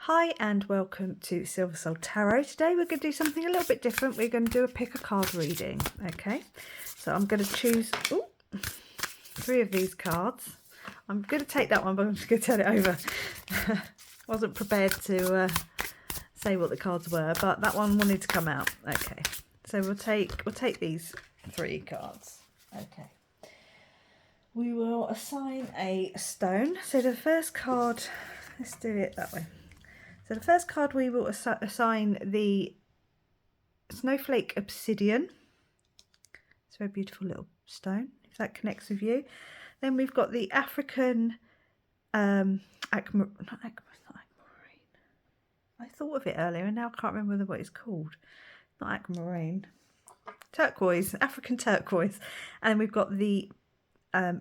Hi and welcome to Silver Soul Tarot. Today we're going to do something a little bit different. We're going to do a pick a card reading. Okay, so I'm going to choose 3 of these cards. I'm going to take that one, but I'm just going to turn it over. Wasn't prepared to say what the cards were, but that one wanted to come out. Okay, so we'll take these 3 cards. Okay, we will assign a stone. So the first card, let's do it that way. So the first card we will assign the Snowflake Obsidian. It's a very beautiful little stone, if that connects with you. Then we've got the African not aquamarine. I thought of it earlier and now I can't remember what it's called. Not aquamarine. Turquoise, African turquoise. And we've got the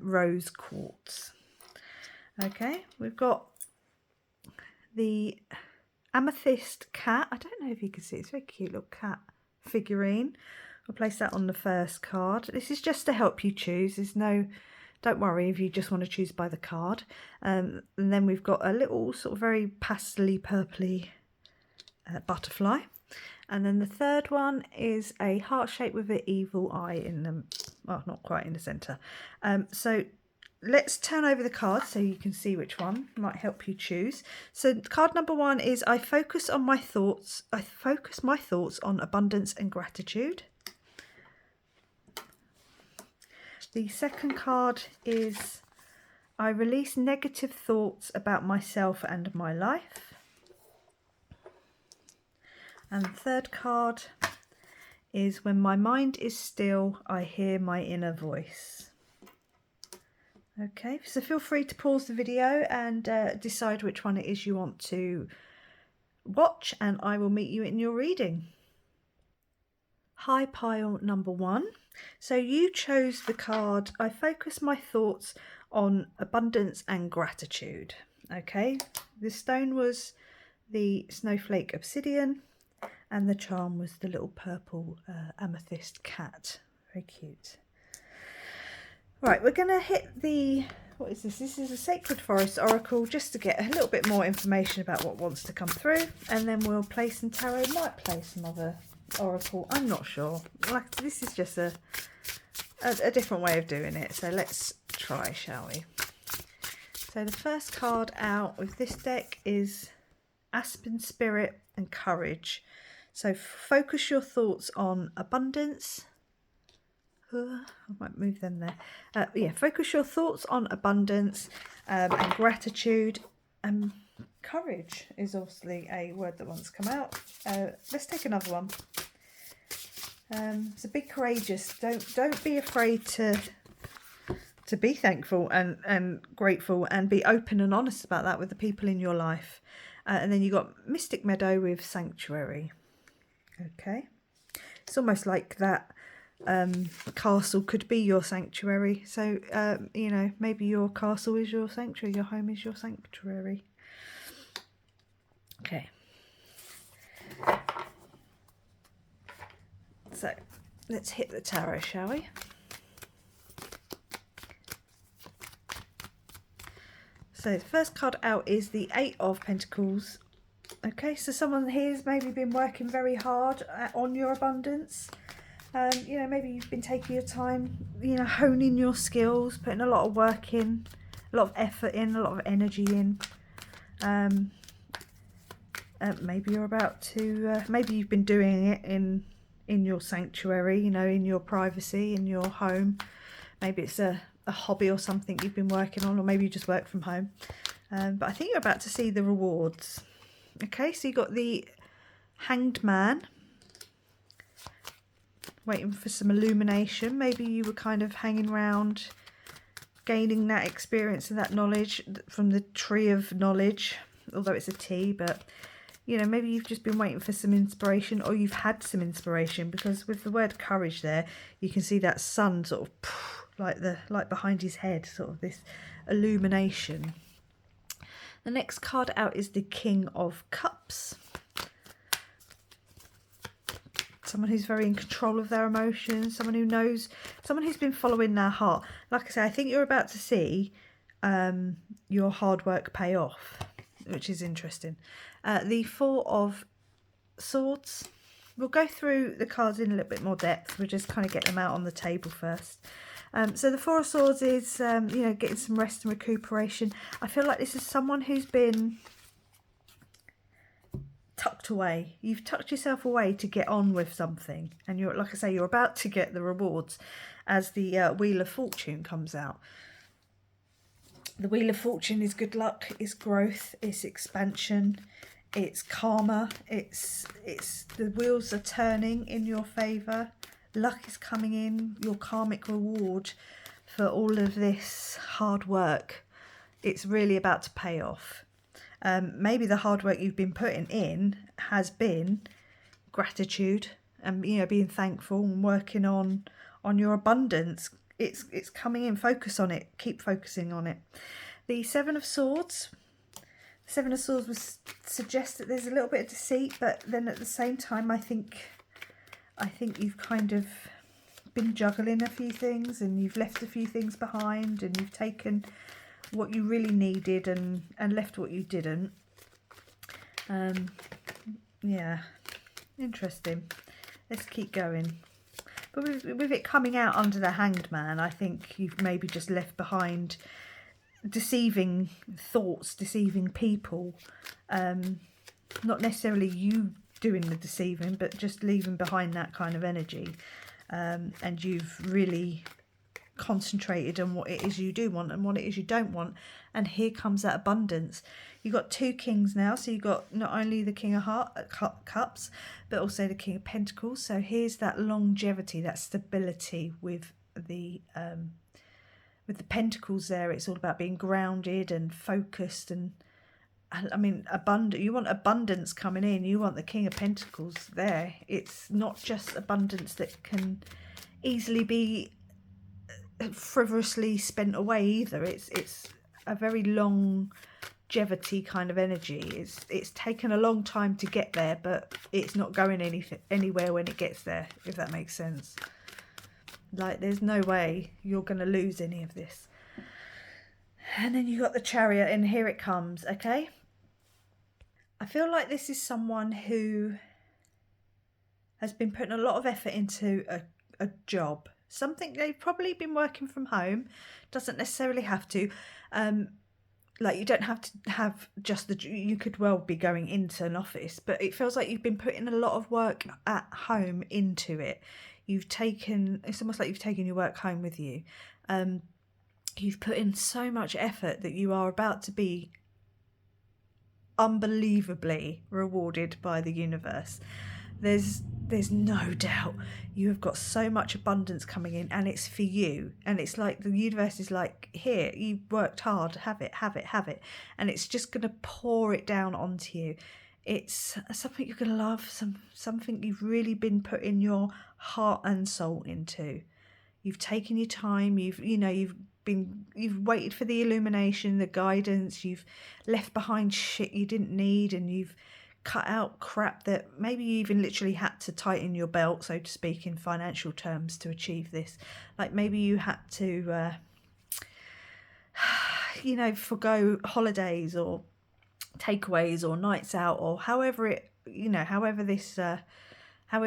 rose quartz. Okay, we've got the amethyst cat. I don't know if you can see, it's a very cute little cat figurine. I'll place that on the first card. This is just to help you choose. There's no, don't worry if you just want to choose by the card. And then we've got a little sort of very pastel-y, purpley butterfly. And then the third one is a heart shape with an evil eye in them. Well, not quite in the centre. So let's turn over the cards so you can see which one might help you choose. So card number 1 is I focus my thoughts on abundance and gratitude. The second card is I release negative thoughts about myself and my life. And the third card is when my mind is still, I hear my inner voice. Okay, so feel free to pause the video and decide which one it is you want to watch, and I will meet you in your reading. Hi, pile number 1. So you chose the card, I focus my thoughts on abundance and gratitude. Okay, the stone was the Snowflake Obsidian and the charm was the little purple amethyst cat. Very cute. Right, we're going to hit the, what is this? This is a Sacred Forest Oracle, just to get a little bit more information about what wants to come through. And then we'll play some tarot, might play some other oracle, I'm not sure. Like, this is just a different way of doing it. So let's try, shall we? So the first card out with this deck is Aspen Spirit and Courage. So focus your thoughts on abundance. I might move them there. Yeah, focus your thoughts on abundance and gratitude. Courage is obviously a word that wants to come out. Let's take another one. So be courageous. Don't be afraid to be thankful and grateful, and be open and honest about that with the people in your life. And then you got Mystic Meadow with Sanctuary. Okay, it's almost like that. Castle could be your sanctuary, so you know, maybe your castle is your sanctuary, your home is your sanctuary. Okay, so let's hit the tarot, shall we? So the first card out is the 8 of Pentacles. Okay, so someone here's maybe been working very hard on your abundance. You know, maybe you've been taking your time, you know, honing your skills, putting a lot of work in, a lot of effort in, a lot of energy in. Maybe you're about to, maybe you've been doing it in your sanctuary, you know, in your privacy, in your home. Maybe it's a hobby or something you've been working on, or maybe you just work from home. But I think you're about to see the rewards. Okay, so you got the Hanged Man. Waiting for some illumination. Maybe you were kind of hanging around, gaining that experience and that knowledge from the tree of knowledge, although it's a T, but you know, maybe you've just been waiting for some inspiration, or you've had some inspiration, because with the word courage there, you can see that sun sort of like behind his head, sort of this illumination. The next card out is the King of Cups. Someone who's very in control of their emotions, someone who knows, someone who's been following their heart. Like I say, I think you're about to see your hard work pay off. which is interesting. The Four of Swords. We'll go through the cards in a little bit more depth. We'll just kind of get them out on the table first. So the Four of Swords is, getting some rest and recuperation. I feel like this is someone who's been tucked away. You've tucked yourself away to get on with something. And you're, like I say, you're about to get the rewards as the Wheel of Fortune comes out. The Wheel of Fortune is good luck, it's growth, it's expansion, it's karma, it's the wheels are turning in your favour. Luck is coming in, your karmic reward for all of this hard work. It's really about to pay off. Maybe the hard work you've been putting in has been gratitude and being thankful and working on your abundance. It's coming in. Focus on it. Keep focusing on it. The Seven of Swords. The Seven of Swords would suggest that there's a little bit of deceit, but then at the same time, I think you've kind of been juggling a few things and you've left a few things behind and you've taken what you really needed and left what you didn't. Yeah, interesting. Let's keep going. But with it coming out under the Hanged Man, I think you've maybe just left behind deceiving thoughts, deceiving people. Not necessarily you doing the deceiving, but just leaving behind that kind of energy. And you've really concentrated on what it is you do want and what it is you don't want. And here comes that abundance. You've got two kings now, so you've got not only the King of Cups, but also the King of Pentacles. So here's that longevity, that stability with the Pentacles there. It's all about being grounded and focused and I mean, abundant. You want abundance coming in. You want the King of Pentacles there. It's not just abundance that can easily be frivolously spent away either. It's a very longevity kind of energy. It's taken a long time to get there, but it's not going anywhere when it gets there, if that makes sense. Like, there's no way you're going to lose any of this. And then you got the Chariot, and here it comes, okay? I feel like this is someone who has been putting a lot of effort into a job. Something they've probably been working from home. Doesn't necessarily have to. Like, you don't have to have just you could well be going into an office, but it feels like you've been putting a lot of work at home into it. It's almost like you've taken your work home with you. You've put in so much effort that you are about to be unbelievably rewarded by the universe. There's no doubt you have got so much abundance coming in, and it's for you. And it's like the universe is like, here, you worked hard, have it. And it's just going to pour it down onto you. It's something you're going to love, something you've really been putting your heart and soul into. You've taken your time, you've waited for the illumination, the guidance, you've left behind shit you didn't need, and you've cut out crap that maybe you even literally had to tighten your belt, so to speak, in financial terms to achieve this. Like, maybe you had to forgo holidays or takeaways or nights out, or however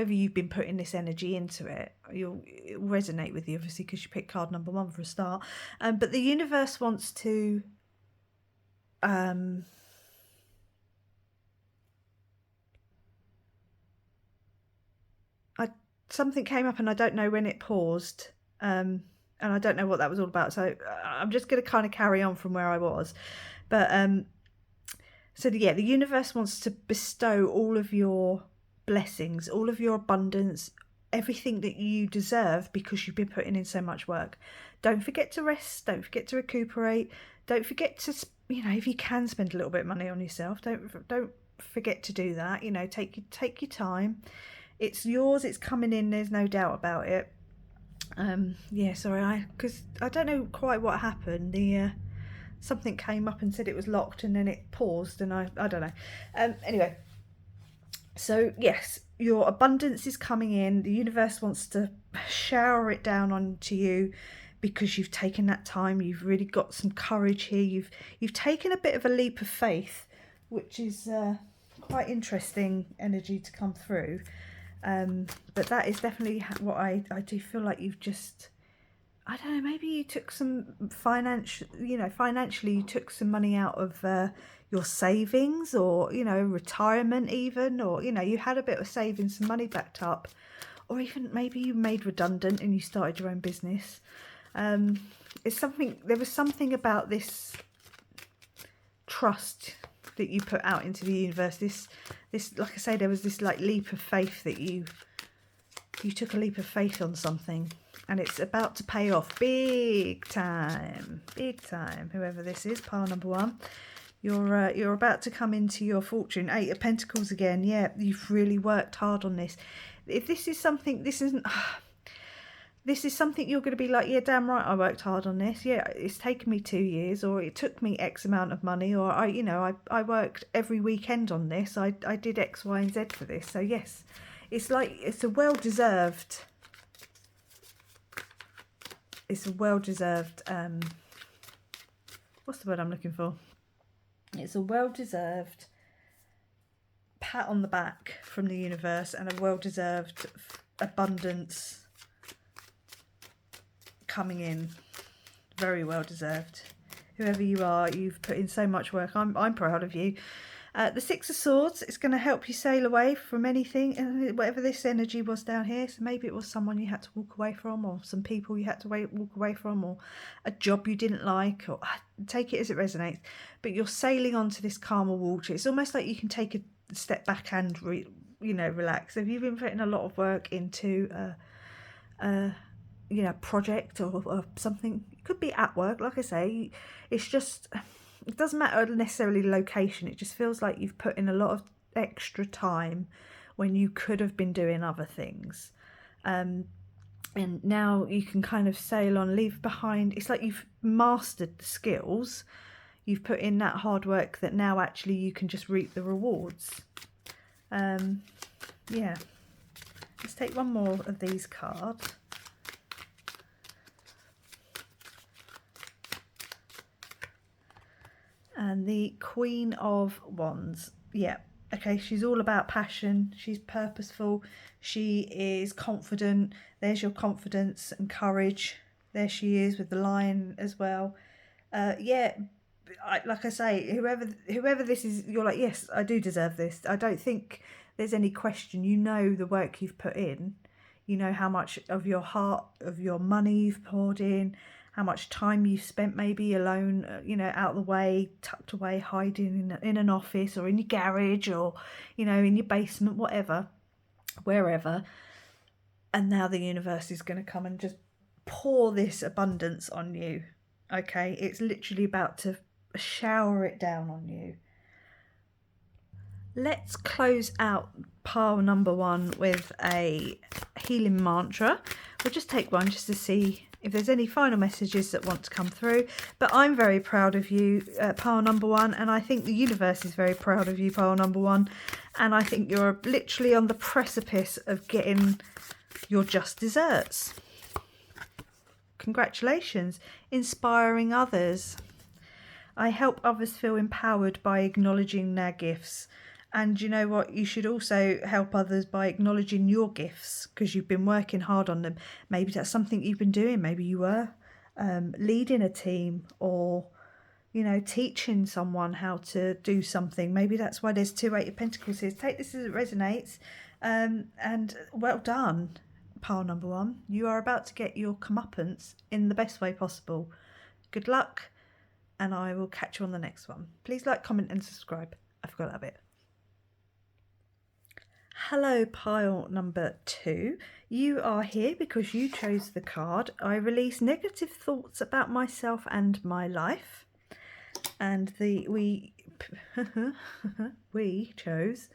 you've been putting this energy into it. It'll resonate with you, obviously, because you picked card number 1 for a start. But the universe wants to something came up and I don't know when it paused, and I don't know what that was all about, so I'm just going to kind of carry on from where I was. But the universe wants to bestow all of your blessings, all of your abundance, everything that you deserve, because you've been putting in so much work. Don't forget to rest, don't forget to recuperate, don't forget to, if you can spend a little bit of money on yourself, don't forget to do that. Take your time. It's yours, it's coming in, there's no doubt about it. Because I don't know quite what happened. Something came up and said it was locked, and then it paused, and I don't know. Anyway, so yes, your abundance is coming in. The universe wants to shower it down onto you because you've taken that time. You've really got some courage here. You've taken a bit of a leap of faith which is quite interesting energy to come through. But that is definitely what I do feel like you've just, I don't know, maybe you took some financially you took some money out of your savings, or, retirement even, or, you had a bit of savings, some money backed up, or even maybe you made redundant and you started your own business. There was something about this trust that you put out into the universe. This, like I say, there was this like leap of faith that you took a leap of faith on something, and it's about to pay off big time, big time. Whoever this is, pile number one, you're about to come into your fortune. 8 of Pentacles again. Yeah, you've really worked hard on this. If this is something, this is something you're going to be like, yeah, damn right, I worked hard on this. Yeah, it's taken me 2 years, or it took me X amount of money, or I worked every weekend on this. I did X, Y, and Z for this. So yes, it's like it's a well-deserved. It's a well-deserved. What's the word I'm looking for? It's a well-deserved pat on the back from the universe, and a well-deserved abundance coming in. Very well deserved. Whoever you are, you've put in so much work. I'm proud of you. The Six of Swords is going to help you sail away from anything, and whatever this energy was down here. So maybe it was someone you had to walk away from, or some people you had to walk away from, or a job you didn't like, or take it as it resonates. But you're sailing onto this calmer water. It's almost like you can take a step back and relax. If you've been putting a lot of work into project or something, it could be at work, like I say, it's just, it doesn't matter necessarily location. It just feels like you've put in a lot of extra time when you could have been doing other things, and now you can kind of sail on, leave behind. It's like you've mastered the skills, you've put in that hard work, that now actually you can just reap the rewards. Yeah, let's take one more of these cards. And the Queen of Wands. Yeah, okay, she's all about passion. She's purposeful. She is confident. There's your confidence and courage. There she is with the lion as well. Yeah, like I say, whoever this is, you're like, yes, I do deserve this. I don't think there's any question. You know the work you've put in. You know how much of your heart, of your money you've poured in, how much time you've spent maybe alone, out of the way, tucked away, hiding in an office, or in your garage, or, in your basement, whatever, wherever. And now the universe is going to come and just pour this abundance on you. Okay, it's literally about to shower it down on you. Let's close out pile number one with a healing mantra. We'll just take one just to see if there's any final messages that want to come through. But I'm very proud of you, pile number one, and I think the universe is very proud of you, pile number one. And I think you're literally on the precipice of getting your just desserts. Congratulations. Inspiring others. I help others feel empowered by acknowledging their gifts. And you know what? You should also help others by acknowledging your gifts, because you've been working hard on them. Maybe that's something you've been doing. Maybe you were leading a team, or, teaching someone how to do something. Maybe that's why there's 2 8 of Pentacles here. Take this as it resonates. And well done, pile number one. You are about to get your comeuppance in the best way possible. Good luck, and I will catch you on the next one. Please like, comment, and subscribe. I forgot that bit. Hello, pile number 2. You are here because you chose the card. I release negative thoughts about myself and my life. And we chose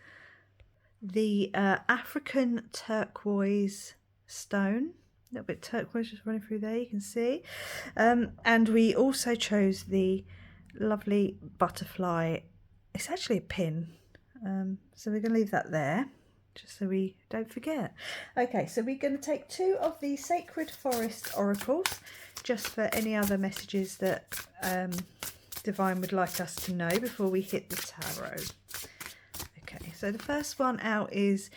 the African turquoise stone. A little bit turquoise just running through there, you can see. And we also chose the lovely butterfly. It's actually a pin. So we're going to leave that there, just so we don't forget. Okay, so we're going to take 2 of the Sacred Forest oracles, just for any other messages that Divine would like us to know before we hit the tarot. Okay, so the first one out is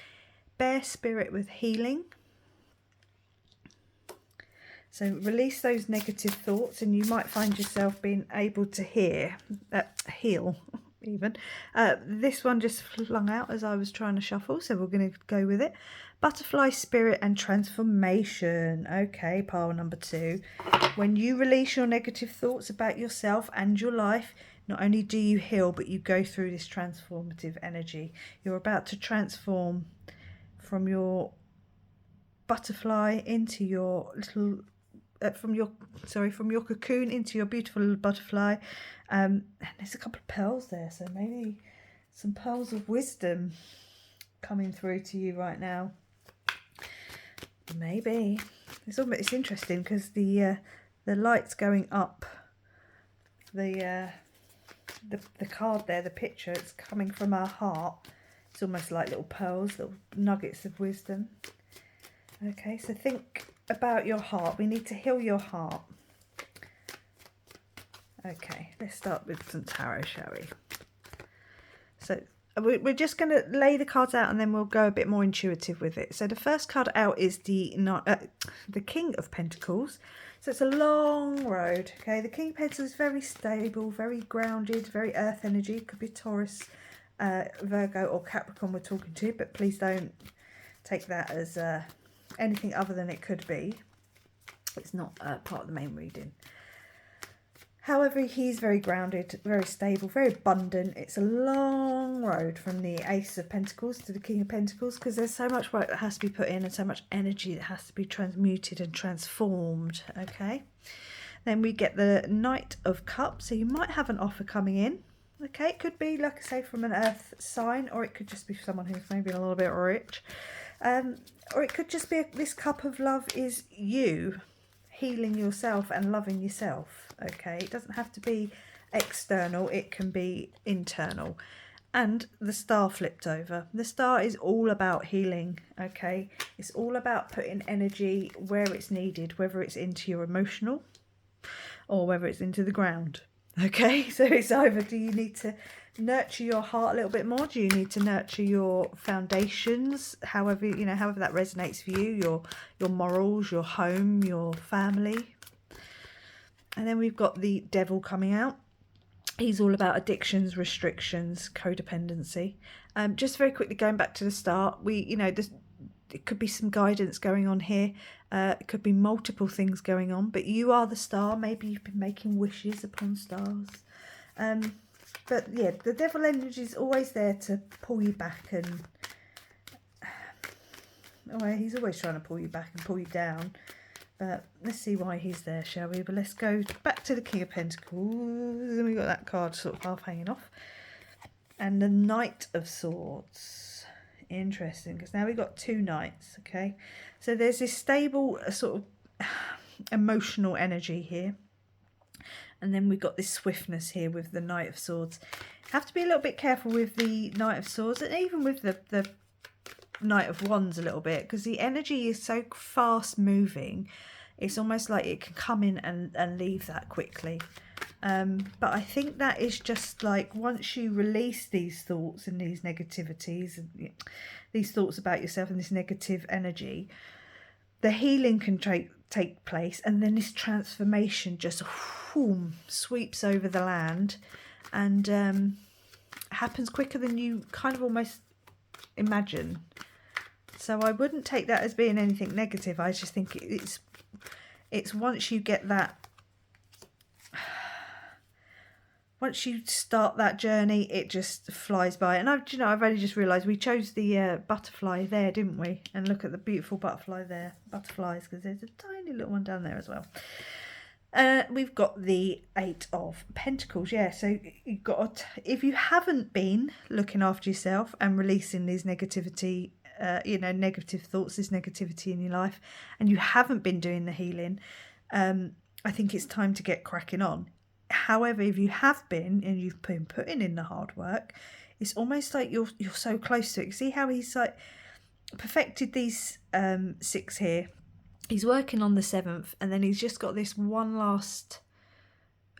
bear spirit with healing. So release those negative thoughts, and you might find yourself being able to heal even. This one just flung out as I was trying to shuffle, so we're going to go with it. Butterfly spirit and transformation. Okay, pile number 2. When you release your negative thoughts about yourself and your life, not only do you heal, but you go through this transformative energy. You're about to transform from your butterfly into your little from your cocoon into your beautiful little butterfly, and there's a couple of pearls there, so maybe some pearls of wisdom coming through to you right now. Maybe it's interesting because the light's going up the card there, the picture, it's coming from our heart. It's almost like little pearls, little nuggets of wisdom. Okay, so think about your heart. We need to heal your heart. Okay, let's start with some tarot, shall we? So we're just going to lay the cards out and then we'll go a bit more intuitive with it. So the first card out is the King of Pentacles. So it's a long road. Okay, the King of Pentacles is very stable, very grounded, very earth energy. It could be Taurus, Virgo or Capricorn we're talking to, but please don't take that as anything other than it could be. It's not part of the main reading. However, he's very grounded, very stable, very abundant. It's a long road from the Ace of Pentacles to the King of Pentacles because there's so much work that has to be put in and so much energy that has to be transmuted and transformed. Okay. Then we get the Knight of Cups. So you might have an offer coming in. Okay. It could be, like I say, from an earth sign, or it could just be someone who's maybe a little bit rich. Or it could just be this cup of love is you healing yourself and loving yourself. Okay, it doesn't have to be external, it can be internal. And the star flipped over. The star is all about healing. Okay, it's all about putting energy where it's needed, whether it's into your emotional or whether it's into the ground. Okay, so it's either, do you need to nurture your heart a little bit more? Do you need to nurture your foundations? However, however that resonates for you, your morals, your home, your family. And then we've got the Devil coming out. He's all about addictions, restrictions, codependency. Just very quickly going back to the start, it could be some guidance going on here. It could be multiple things going on, but you are the star. Maybe you've been making wishes upon stars. But yeah, the Devil energy is always there to pull you back, and he's always trying to pull you back and pull you down. But let's see why he's there, shall we? But let's go back to the King of Pentacles. And we've got that card sort of half hanging off. And the Knight of Swords. Interesting, because now we've got 2 knights, okay? So there's this stable sort of emotional energy here. And then we've got this swiftness here with the Knight of Swords. Have to be a little bit careful with the Knight of Swords, and even with the Knight of Wands a little bit, because the energy is so fast moving. It's almost like it can come in and leave that quickly. But I think that is just like, once you release these thoughts and these negativities, and these thoughts about yourself and this negative energy, the healing can take place, and then this transformation just sweeps over the land, and happens quicker than you kind of almost imagine. So I wouldn't take that as being anything negative. I just think it's once you get that, once you start that journey, it just flies by. And I've only just realised we chose the butterfly there, didn't we? And look at the beautiful butterfly there, butterflies, because there's a tiny little one down there as well. We've got the 8 of Pentacles. Yeah, so you've got, if you haven't been looking after yourself and releasing these negativity, negative thoughts, this negativity in your life, and you haven't been doing the healing, I think it's time to get cracking on. However, if you have been and you've been putting in the hard work, it's almost like you're so close to it. See how he's like perfected these 6 here. He's working on the 7th, and then he's just got this one last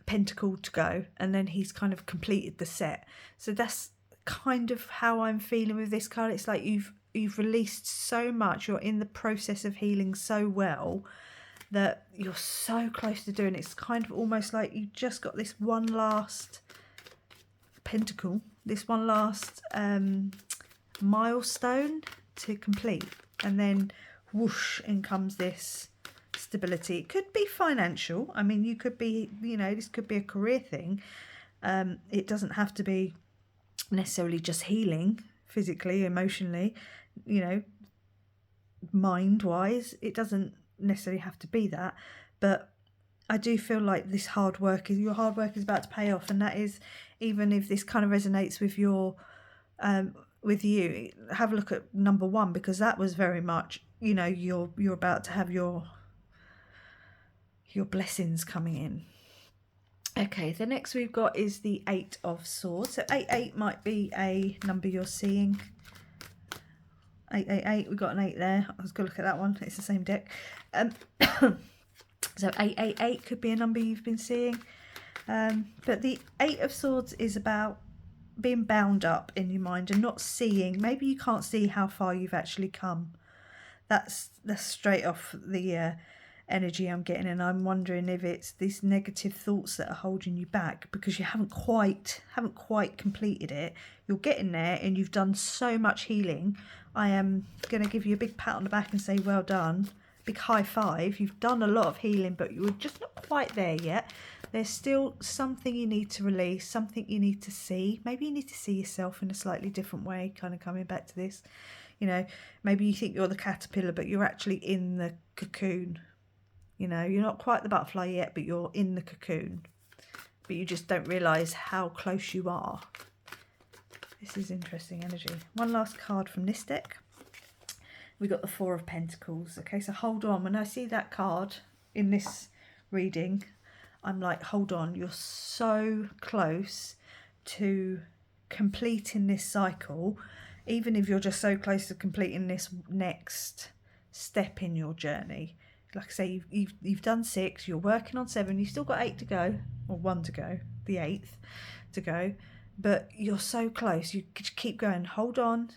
pentacle to go, and then he's kind of completed the set. So that's kind of how I'm feeling with this card. It's like you've released so much, you're in the process of healing so well that you're so close to doing it. It's kind of almost like you just got this one last pentacle, this one last milestone to complete, and then whoosh, in comes this stability. It could be financial. I mean, you could be, this could be a career thing. It doesn't have to be necessarily just healing physically, emotionally, mind wise. It doesn't necessarily have to be that, but I do feel like your hard work is about to pay off. And that is, even if this kind of resonates with your with you, have a look at number 1, because that was very much, you're about to have your blessings coming in. Okay, the next we've got is the 8 of Swords. So 8 might be a number you're seeing. 8, we've got an 8 there. I was going to look at that one. It's the same deck. So 8 could be a number you've been seeing. But the 8 of Swords is about being bound up in your mind and not seeing. Maybe you can't see how far you've actually come. That's straight off the energy I'm getting, and I'm wondering if it's these negative thoughts that are holding you back because you haven't quite completed it. You're getting there, and you've done so much healing. I am going to give you a big pat on the back and say well done, big high five. You've done a lot of healing, but you're just not quite there yet. There's still something you need to release, something you need to see. Maybe you need to see yourself in a slightly different way, kind of coming back to this. Maybe you think you're the caterpillar, but you're actually in the cocoon. You're not quite the butterfly yet, but you're in the cocoon. But you just don't realise how close you are. This is interesting energy. One last card from this deck. We got the 4 of Pentacles. Okay, so hold on. When I see that card in this reading, I'm like, hold on. You're so close to completing this cycle. Even if you're just so close to completing this next step in your journey. Like I say, you've done 6, you're working on 7, you've still got 8 to go, or 1 to go, the 8th to go, but you're so close. You keep going, hold on,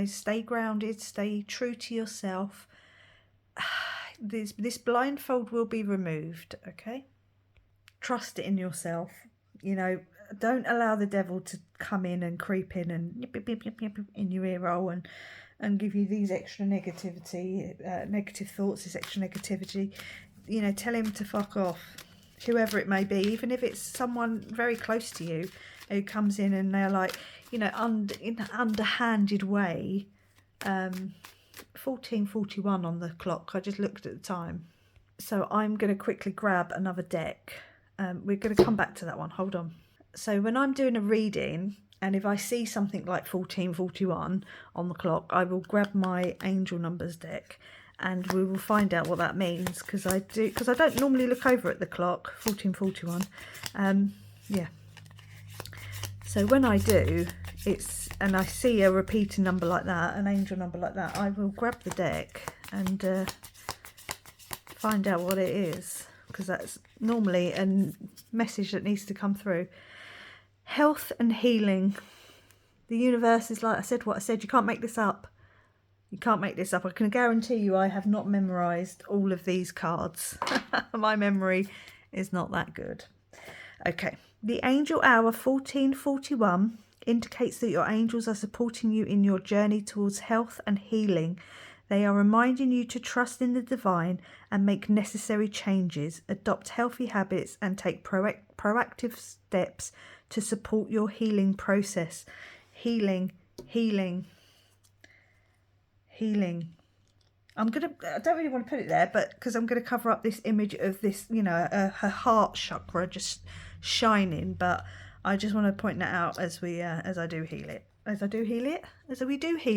stay grounded, stay true to yourself. This blindfold will be removed, okay? Trust it in yourself. Don't allow the devil to come in and creep in and in your ear roll and give you these extra negative thoughts, this extra negativity. Tell him to fuck off, whoever it may be, even if it's someone very close to you who comes in and they're like, in an underhanded way. 14:41 on the clock. I just looked at the time. So I'm going to quickly grab another deck. We're going to come back to that one. Hold on. So when I'm doing a reading, and if I see something like 14:41 on the clock, I will grab my angel numbers deck and we will find out what that means, because I don't normally look over at the clock. 14:41. Yeah. So when I do, and I see a repeating number like that, an angel number like that, I will grab the deck and find out what it is, because that's normally a message that needs to come through. Health and healing. The universe is like I said, what I said. You can't make this up. You can't make this up. I can guarantee you I have not memorised all of these cards. My memory is not that good. Okay. The angel hour 14:41 indicates that your angels are supporting you in your journey towards health and healing. They are reminding you to trust in the divine and make necessary changes, adopt healthy habits and take proactive steps to support your healing process. Healing. I don't really want to put it there, but because I'm going to cover up this image of this, her heart chakra just shining. But I just want to point that out as I do heal it. As we do heal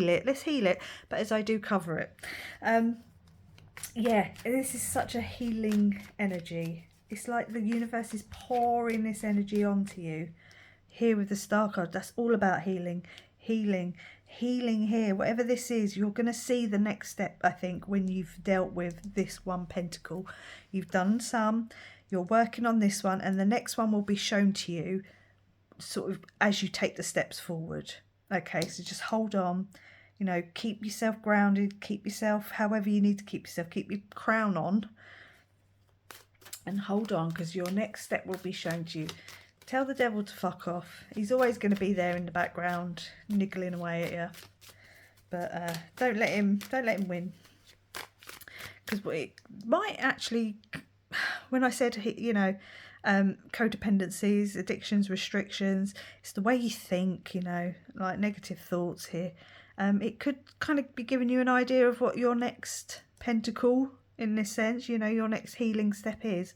it, let's heal it, but as I do cover it. Yeah, this is such a healing energy. It's like the universe is pouring this energy onto you. Here with the star card, that's all about healing here. Whatever this is, you're going to see the next step, I think, when you've dealt with this one pentacle. You've done some, You're working on this one, and the next one will be shown to you sort of as you take the steps forward. Okay, so just hold on, you know, keep yourself grounded, keep yourself however you need to keep yourself, keep your crown on and hold on, because your next step will be shown to you. Tell the devil to fuck off. He's always going to be there in the background niggling away at you, but don't let him win, because it might actually, when I said, you know, codependencies, addictions, restrictions, it's the way you think, you know, like negative thoughts here. It could kind of be giving you an idea of what your next pentacle, in this sense, you know, your next healing step is.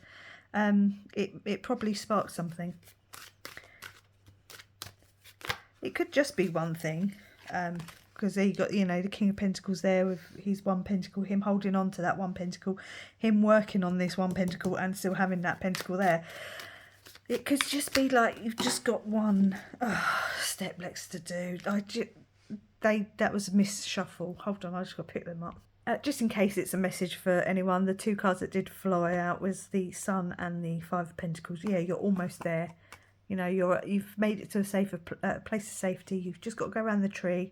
It probably sparks something. It could just be one thing, because there you got, you know, the King of Pentacles there with his one pentacle, him holding on to that one pentacle, him working on this one pentacle and still having that pentacle there. It could just be like you've just got one step left to do. That was a misshuffle. Hold on, I just got to pick them up. Just in case it's a message for anyone, the two cards that did fly out was the Sun and the Five of Pentacles. Yeah, you're almost there. You know, you've made it to a safer place of safety. You've just got to go around the tree.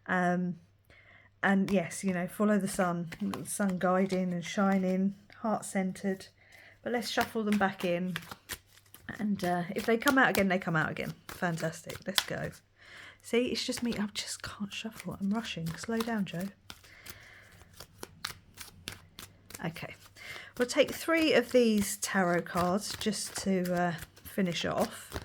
And yes, you know, follow the sun guiding and shining, heart-centered. But let's shuffle them back in. And if they come out again, they come out again. Fantastic. Let's go. See, it's just me. I just can't shuffle. I'm rushing. Slow down, Joe. Okay. We'll take 3 of these tarot cards just to finish off.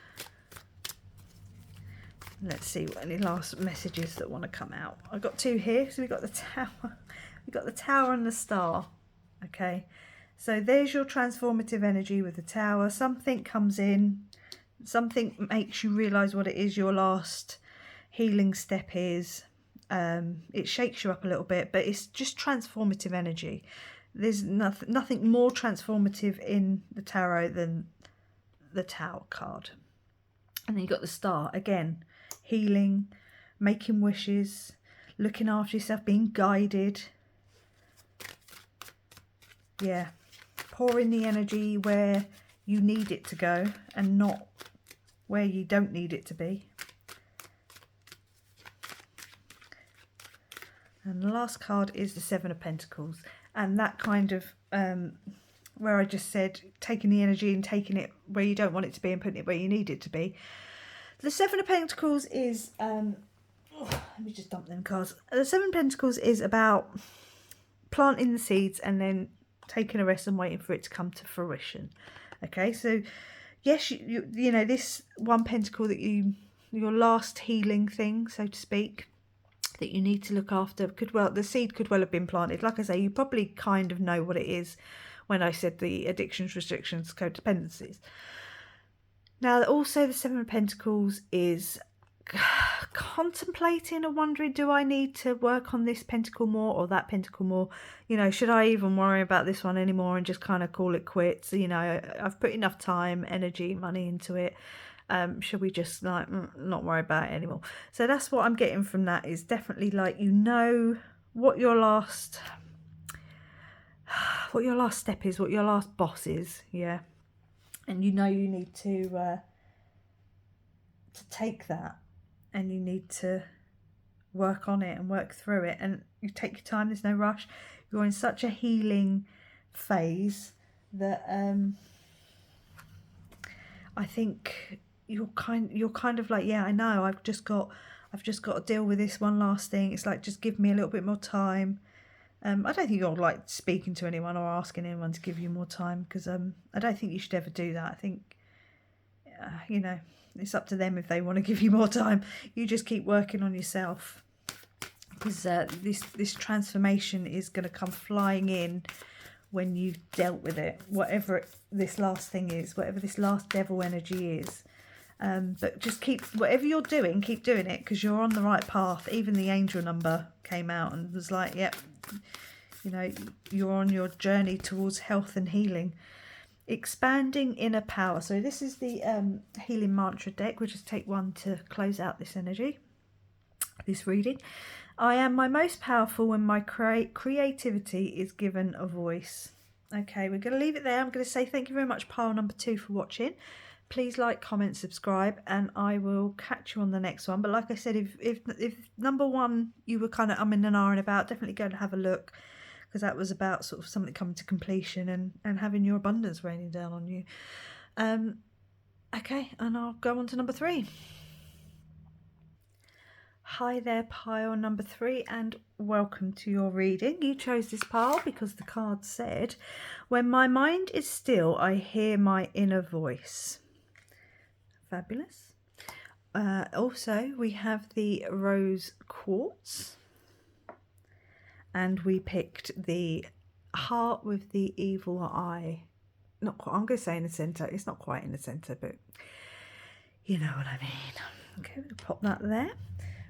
Let's see what any last messages that want to come out. I've got 2 here. So we've got the Tower. We've got the Tower and the Star. Okay. So there's your transformative energy with the Tower. Something comes in. Something makes you realise what it is your last healing step is. It shakes you up a little bit, but it's just transformative energy. There's nothing more transformative in the tarot than the Tower card. And then you've got the Star. Again, healing, making wishes, looking after yourself, being guided. Yeah. Pouring the energy where you need it to go and not where you don't need it to be. And the last card is the Seven of Pentacles. And that kind of, where I just said, taking the energy and taking it where you don't want it to be and putting it where you need it to be. The Seven of Pentacles is, let me just dump them cards. The Seven of Pentacles is about planting the seeds and then taking a rest and waiting for it to come to fruition. Okay, so yes, you know, this one pentacle that your last healing thing, so to speak, that you need to look after, the seed could well have been planted. Like I say, you probably kind of know what it is when I said the addictions, restrictions, codependencies. Now, also the Seven of Pentacles is contemplating or wondering, do I need to work on this pentacle more or that pentacle more? You know, should I even worry about this one anymore and just kind of call it quits? You know, I've put enough time, energy, money into it. Should we just like not worry about it anymore? So that's what I'm getting from that, is definitely like, you know what your last step is, what your last boss is, yeah. And you know you need to take that and you need to work on it and work through it, and you take your time. There's no rush. You're in such a healing phase that I think you're kind of like, yeah, I know, I've just got to deal with this one last thing. It's like, just give me a little bit more time. I don't think you're like speaking to anyone or asking anyone to give you more time, because I don't think you should ever do that. I think you know, it's up to them if they want to give you more time. You just keep working on yourself, because this transformation is going to come flying in when you've dealt with it, whatever this last thing is, whatever this last devil energy is. But just keep, whatever you're doing, keep doing it, because you're on the right path. Even the angel number came out and was like, yep, you know, you're on your journey towards health and healing. Expanding inner power. So this is the healing mantra deck. We'll just take one to close out this energy, this reading. I am my most powerful when my creativity is given a voice. Okay, we're going to leave it there. I'm going to say thank you very much, pile number 2, for watching. Please like, comment, subscribe, and I will catch you on the next one. But like I said, if number 1 you were kind of umming and ahhing about, definitely go and have a look, because that was about sort of something coming to completion and having your abundance raining down on you. Okay, and I'll go on to number 3. Hi there, pile number 3, and welcome to your reading. You chose this pile because the card said, when my mind is still, I hear my inner voice. Fabulous. Also, we have the rose quartz, and we picked the heart with the evil eye. Not quite, I'm going to say in the centre. It's not quite in the centre, but you know what I mean. Okay, we'll pop that there.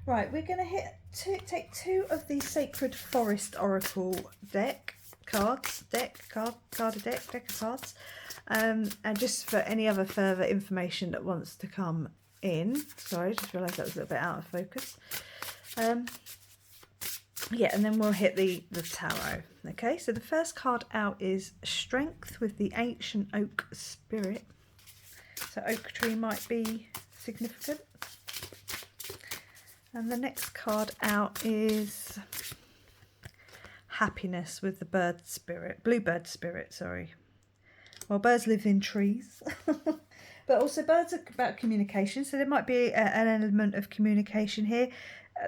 Right, we're going to take 2 of the Sacred Forest Oracle deck of cards. And just for any other further information that wants to come in. Sorry, I just realised that was a little bit out of focus. Yeah, and then we'll hit the tarot. Okay, so the first card out is Strength with the Ancient Oak Spirit. So oak tree might be significant. And the next card out is Happiness with the bird spirit, bluebird spirit, sorry. Well, birds live in trees, but also birds are about communication, so there might be an element of communication here.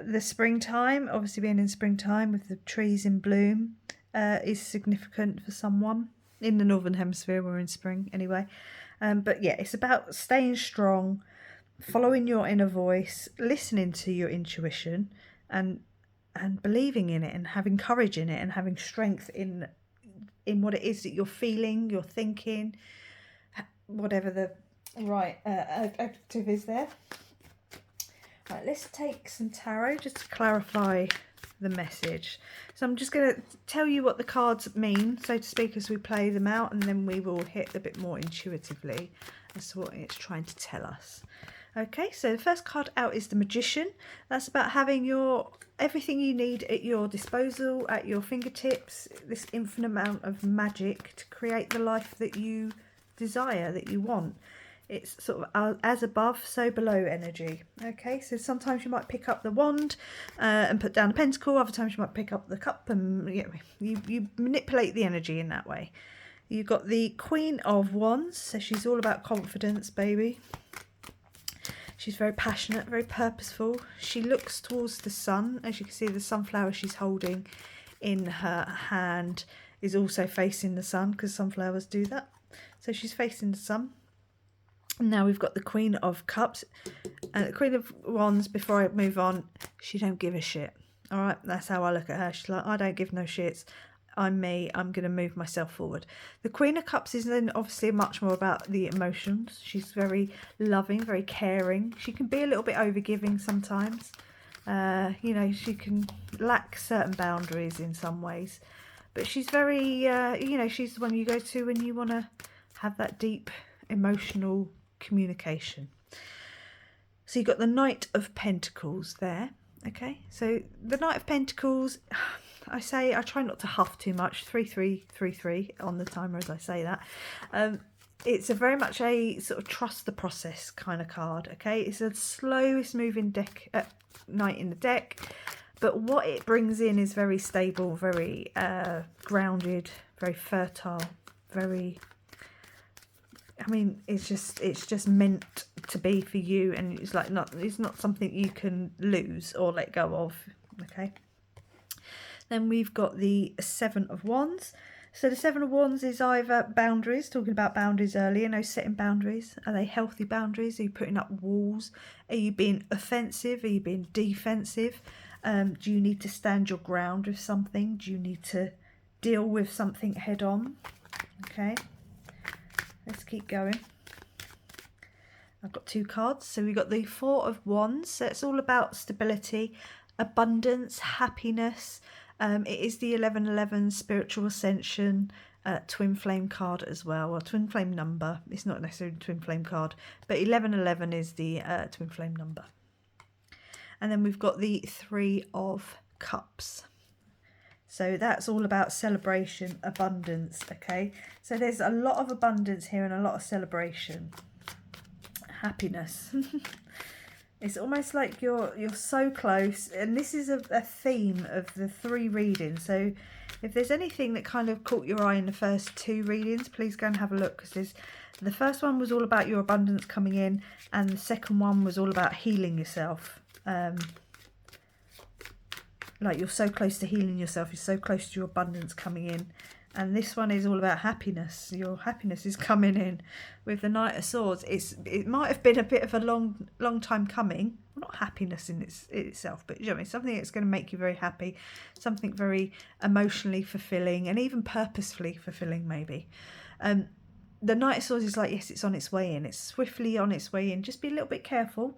The springtime, obviously being in springtime with the trees in bloom, is significant for someone. In the Northern Hemisphere, we're in spring anyway. But yeah, it's about staying strong, following your inner voice, listening to your intuition, and believing in it, and having courage in it, and having strength in what it is that you're feeling, you're thinking, whatever the right adjective is there. Right, let's take some tarot just to clarify the message. So I'm just going to tell you what the cards mean, so to speak, as we play them out, and then we will hit a bit more intuitively as to what it's trying to tell us. Okay, so the first card out is the Magician. That's about having everything you need at your disposal, at your fingertips, this infinite amount of magic to create the life that you desire, that you want. It's sort of as above, so below energy. Okay, so sometimes you might pick up the wand and put down a pentacle. Other times you might pick up the cup and you manipulate the energy in that way. You've got the Queen of Wands, so she's all about confidence, baby. She's very passionate, very purposeful. She looks towards the sun. As you can see, the sunflower she's holding in her hand is also facing the sun, because sunflowers do that. So she's facing the sun. And now we've got the Queen of Cups. And the Queen of Wands, before I move on, she don't give a shit. All right, that's how I look at her. She's like, I don't give no shits. I'm me. I'm going to move myself forward. The Queen of Cups is then obviously much more about the emotions. She's very loving, very caring. She can be a little bit overgiving sometimes. You know, she can lack certain boundaries in some ways. But she's very, you know, she's the one you go to when you want to have that deep emotional communication. So you've got the Knight of Pentacles there. Okay, so the Knight of Pentacles, I try not to huff too much. 3-3-3-3 on the timer as I say that. It's a very much a sort of trust the process kind of card. Okay, it's the slowest moving knight in the deck, but what it brings in is very stable, very grounded, very fertile, very. I mean, it's just meant to be for you, and it's like it's not something you can lose or let go of. Okay. Then we've got the Seven of Wands. So the Seven of Wands is either boundaries, talking about boundaries earlier, setting boundaries. Are they healthy boundaries? Are you putting up walls? Are you being offensive? Are you being defensive? Do you need to stand your ground with something? Do you need to deal with something head on? Okay, let's keep going. I've got 2 cards. So we've got the Four of Wands. So it's all about stability, abundance, happiness. It is the 1111 spiritual ascension twin flame card as well, or twin flame number. It's not necessarily a twin flame card, but 1111 is the twin flame number. And then we've got the Three of Cups. So that's all about celebration, abundance, okay? So there's a lot of abundance here and a lot of celebration. Happiness. It's almost like you're so close, and this is a theme of the 3 readings. So if there's anything that kind of caught your eye in the first 2 readings, please go and have a look, because the first one was all about your abundance coming in, and the second one was all about healing yourself. Like you're so close to healing yourself, you're so close to your abundance coming in. And this one is all about happiness. Your happiness is coming in with the Knight of Swords. It might have been a bit of a long time coming. Well, not happiness in itself, but you know, something that's going to make you very happy, something very emotionally fulfilling and even purposefully fulfilling, maybe. The Knight of Swords is like, yes, it's on its way in. It's swiftly on its way in. Just be a little bit careful,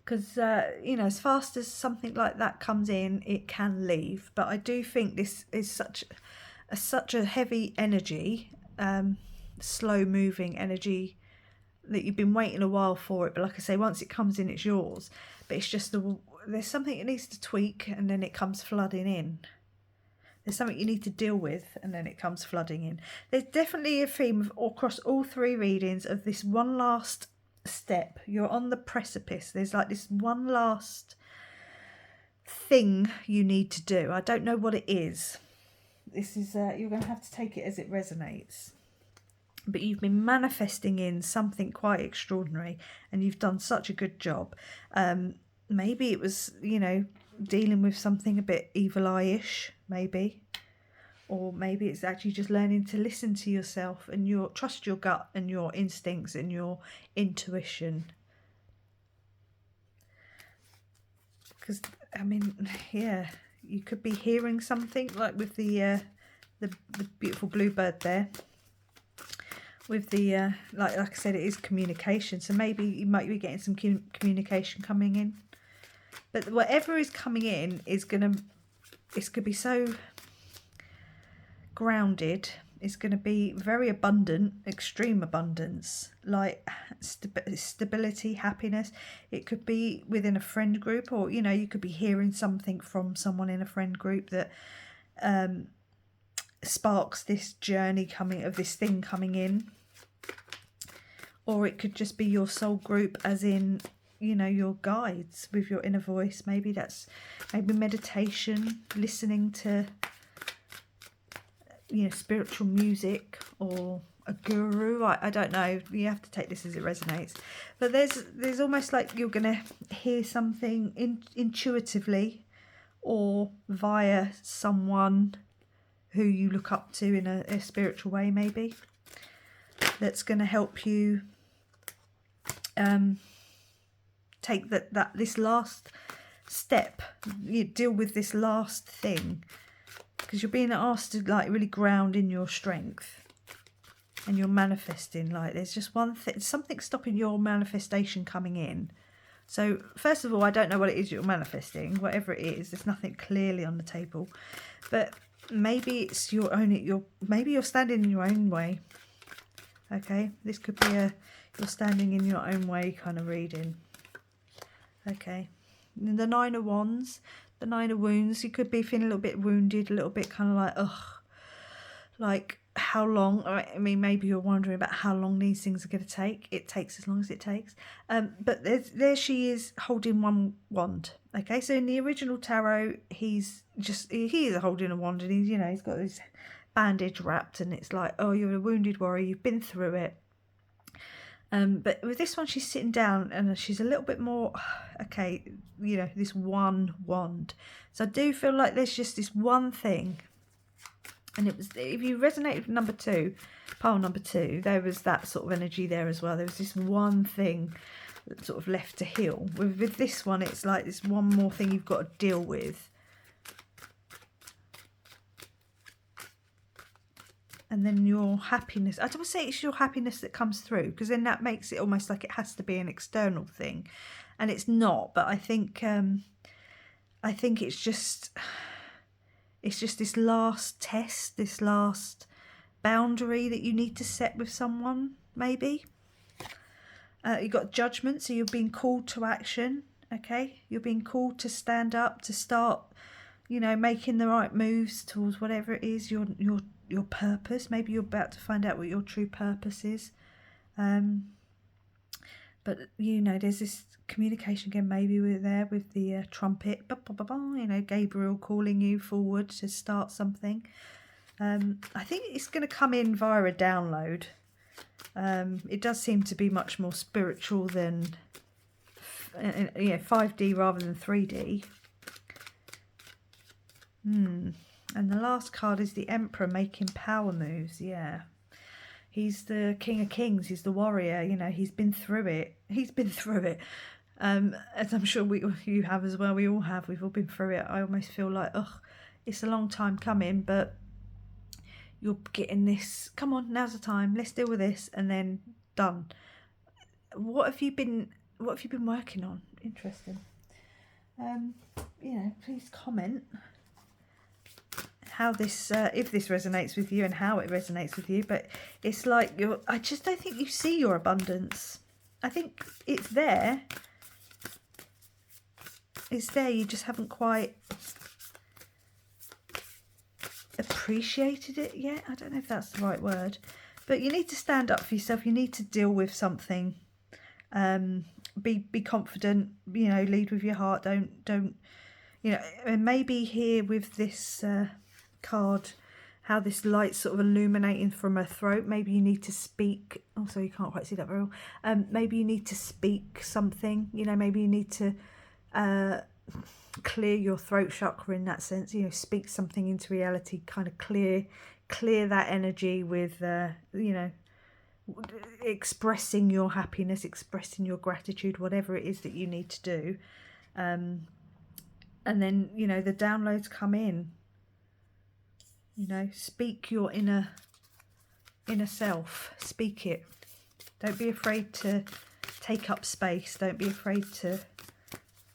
because you know, as fast as something like that comes in, it can leave. But I do think this is such a heavy energy, slow moving energy, that you've been waiting a while for it. But like I say, once it comes in, it's yours. But it's just there's something it needs to tweak, and then it comes flooding in. There's something you need to deal with, and then it comes flooding in. There's definitely a theme across all 3 readings of this one last step. You're on the precipice. There's like this one last thing you need to do. I don't know what it is. This is you're going to have to take it as it resonates. But you've been manifesting in something quite extraordinary, and you've done such a good job. Maybe it was, you know, dealing with something a bit evil eye-ish, maybe. Or maybe it's actually just learning to listen to yourself and trust your gut and your instincts and your intuition. Because, I mean, yeah, you could be hearing something like with the beautiful bluebird there. With the, like I said, it is communication. So maybe you might be getting some communication coming in. But whatever is coming in is it's going to be so grounded. It's going to be very abundant, extreme abundance, like stability, happiness. It could be within a friend group, or, you know, you could be hearing something from someone in a friend group that sparks this journey this thing coming in. Or it could just be your soul group, as in, you know, your guides with your inner voice. Maybe meditation, listening to, you know, spiritual music, or a guru. I don't know. You have to take this as it resonates. But there's almost like you're going to hear something intuitively, or via someone who you look up to in a spiritual way, maybe, that's going to help you take this last step. You deal with this last thing, because you're being asked to like really ground in your strength, and you're manifesting. Like there's just one thing, something stopping your manifestation coming in. So first of all, I don't know what it is you're manifesting. Whatever it is, there's nothing clearly on the table, but maybe it's maybe you're standing in your own way. Okay, this could be you're standing in your own way kind of reading. Okay, and the 9 of Wands, the 9 of Wounds. You could be feeling a little bit wounded, a little bit kind of like, ugh, like how long? I mean, maybe you're wondering about how long these things are going to take. It takes as long as it takes. But there she is holding one wand. Okay, so in the original tarot, he is holding a wand, and he's got his bandage wrapped, and it's like, oh, you're a wounded warrior, you've been through it. But with this one, she's sitting down, and she's a little bit more, okay, you know, this one wand. So I do feel like there's just this one thing. And it was, if you resonate with number 2, pile number 2, there was that sort of energy there as well. There was this one thing that sort of left to heal. With this one, it's like this one more thing you've got to deal with. And then your happiness, I don't say it's your happiness that comes through, because then that makes it almost like it has to be an external thing, and it's not. But I think it's just this last test, this last boundary that you need to set with someone, maybe. You've got judgment, so you're being called to action, okay? You're being called to stand up, to start, you know, making the right moves towards whatever it is, your purpose. Maybe you're about to find out what your true purpose is. But, you know, there's this communication again, maybe we're there with the trumpet, you know, Gabriel calling you forward to start something. I think it's going to come in via a download. It does seem to be much more spiritual than, 5D rather than 3D. And the last card is the Emperor making power moves, yeah. He's the King of Kings. He's the warrior. You know, he's been through it. He's been through it. As I'm sure you have as well. We all have. We've all been through it. I almost feel like, it's a long time coming, but you're getting this. Come on, now's the time. Let's deal with this, and then done. What have you been working on? Interesting. Please comment how this, if this resonates with you and how it resonates with you. But it's like I just don't think you see your abundance. I think it's there. It's there. You just haven't quite appreciated it yet. I don't know if that's the right word, but you need to stand up for yourself. You need to deal with something. Be confident. You know, lead with your heart. Don't. You know, and maybe here with this card, how this light's sort of illuminating from her throat. Maybe you need to speak. Also, you can't quite see that very well. Maybe you need to speak something. You know, maybe you need to clear your throat chakra in that sense. You know, speak something into reality. Kind of clear that energy with expressing your happiness, expressing your gratitude, whatever it is that you need to do. And then, you know, the downloads come in. You know, speak your inner self. Speak it. Don't be afraid to take up space. Don't be afraid to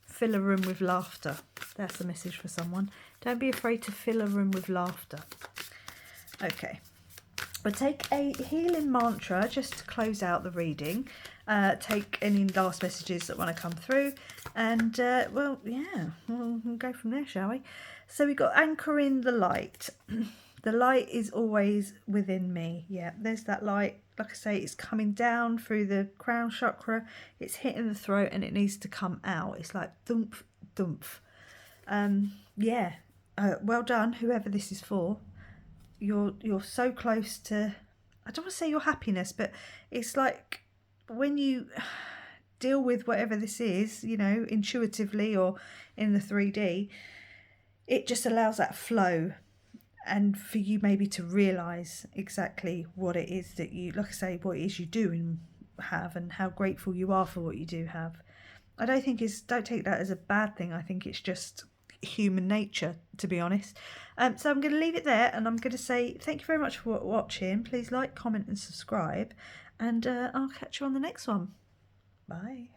fill a room with laughter. That's the message for someone. Don't be afraid to fill a room with laughter. Okay. We'll take a healing mantra just to close out the reading. Take any last messages that want to come through. And, we'll go from there, shall we? So we've got anchoring the light. The light is always within me. Yeah, there's that light. Like I say, it's coming down through the crown chakra. It's hitting the throat and it needs to come out. It's like thump, thump. Well done, whoever this is for. You're so close to, I don't want to say your happiness, but it's like when you deal with whatever this is, you know, intuitively or in the 3D, it just allows that flow, and for you maybe to realise exactly what it is that you, like I say, what it is you do and have, and how grateful you are for what you do have. I don't take that as a bad thing. I think it's just human nature, to be honest. So I'm going to leave it there, and I'm going to say thank you very much for watching. Please like, comment and subscribe, and I'll catch you on the next one. Bye.